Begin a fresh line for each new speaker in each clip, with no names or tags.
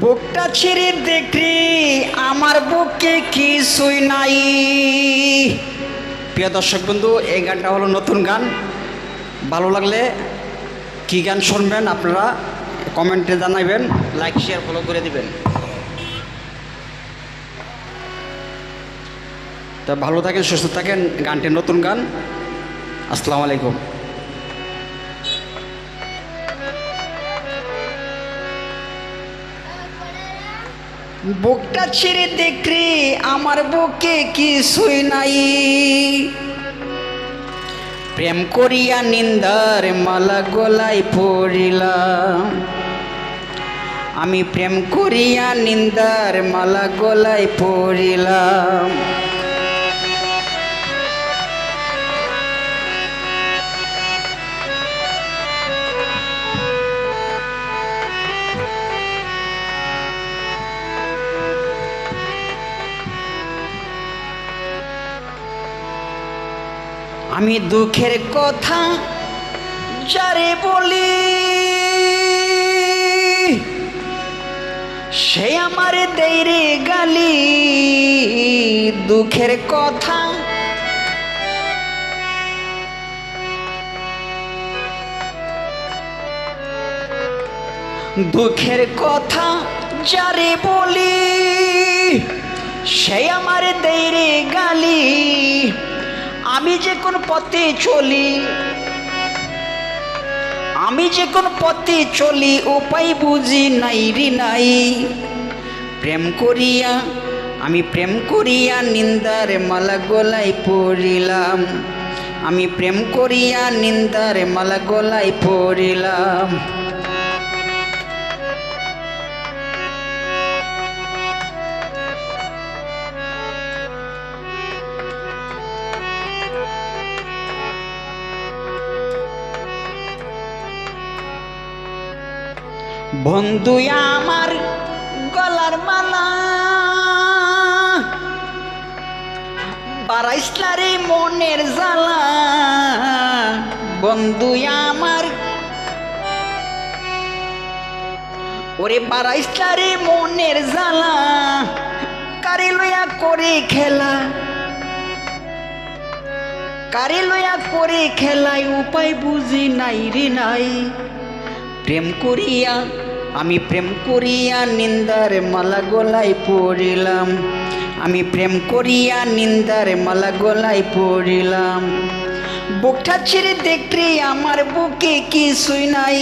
বুকটা ছিঁড়ে দেখি আমার বুকে কিছুই নাই। প্রিয় দর্শক বন্ধু, এই গানটা হলো নতুন গান। ভালো লাগলে কি গান শুনবেন আপনারা কমেন্টে জানাবেন, লাইক শেয়ার ফলো করে দিবেন। তা ভালো থাকেন, সুস্থ থাকেন। গানটি নতুন গান। আসসালামু আলাইকুম। বুকটা ছিঁড়ে দেখি আমার বুকে কিছুই নাই। প্রেম করিয়া নিন্দার মালা গলায় পড়িলাম। আমি প্রেম করিয়া নিন্দার মালা গলায় পড়িলাম। আমি দুঃখের কথা যারে বলি, সে আমার দেয় রে গালি। দুঃখের কথা দুঃখের কথা যারে বলি, সে আমার দেয় রে গালি। আমি যে কোন পথে চলি, আমি যে কোন পথে চলি, উপায় বুঝি নাই রে নাই। প্রেম করিয়া আমি প্রেম করিয়া নিন্দার মালা গলায় পড়িলাম। আমি প্রেম করিয়া নিন্দার মালা গলায় পড়িলাম। বন্ধু আমার গলার মালা বারাইসলা রে মনের জ্বালা। বন্ধু আমার ওরে বারাইসলা রে মনের জ্বালা। কারে লইয়া করে খেলা, কারে লইয়া করে খেলাই, উপায় বুঝি নাই রে নাই। প্রেম করিয়া আমি প্রেম করিয়া নিন্দার মালা গলায় পড়িলাম। আমি প্রেম করিয়া নিন্দার মালা গলায় পড়িলাম। বুকটা ছিঁড়ে দেখি আমার বুকে কিছুই নাই।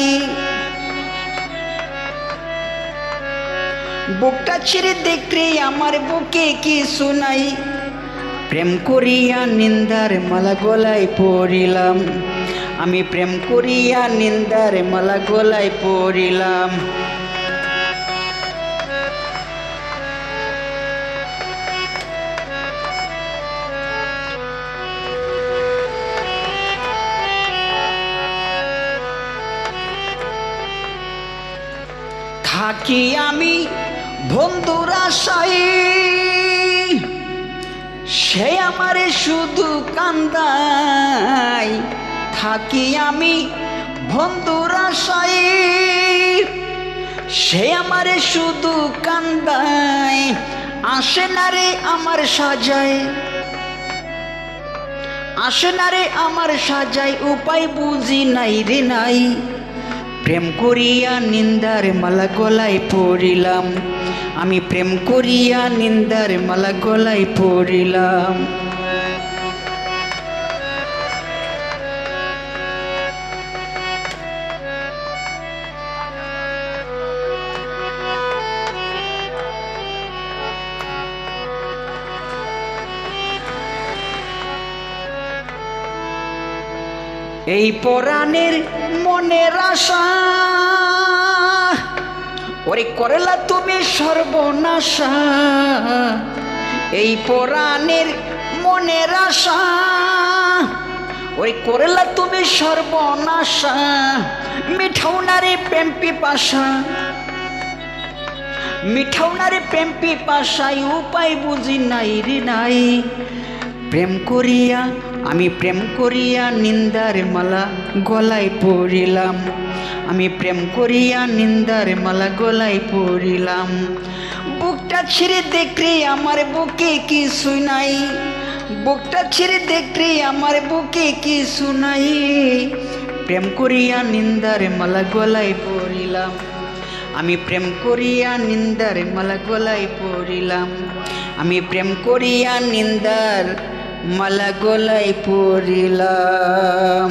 বুকটা ছিঁড়ে দেখি আমার বুকে কিছু নাই। প্রেম করিয়া নিন্দার মালা গলায় পড়িলাম। আমি প্রেম করিয়া নিন্দার মালা গলায় পড়িলাম। থাকি আমি বন্ধুর আশায়, সে আমারে শুধু কান্দায়। থাকি আমি বন্ধুর আশায়, সে আমারে শুধু কান্দায়। আসে না রে আমার সাজায়, আসে না রে আমার সাজায়, উপায় বুঝি নাই রে নাই। প্রেম করিয়া নিন্দার মালা গলায় পড়িলাম। আমি প্রেম করিয়া নিন্দার মালা গলায় পড়িলাম। এই পরাণের মনের আশা, ওরে করলা তুমি সর্বনাশা। এই পরাণের মনের আশা, ওরে করলা তুমি সর্বনাশা। মিঠাও না রে প্রেম পিপাসা, মিঠাও না রে প্রেম পিপাসায়, উপায় বুঝি নাই রে নাই। প্রেম করিয়া আমি প্রেম করিয়া নিন্দার মালা গলায় পড়িলাম। আমি প্রেম করিয়া নিন্দার মালা গলায় পড়িলাম। বুকটা ছিঁড়ে দেখরে আমার বুকে কিছু নাই, বুকটা ছিঁড়ে দেখরে আমার বুকে কিছু নাই। প্রেম করিয়া নিন্দার মালা গলায় পড়িলাম, আমি প্রেম করিয়া নিন্দার মালা গলায় পড়িলাম। আমি প্রেম করিয়া নিন্দার মালা গলায় পড়িলাম।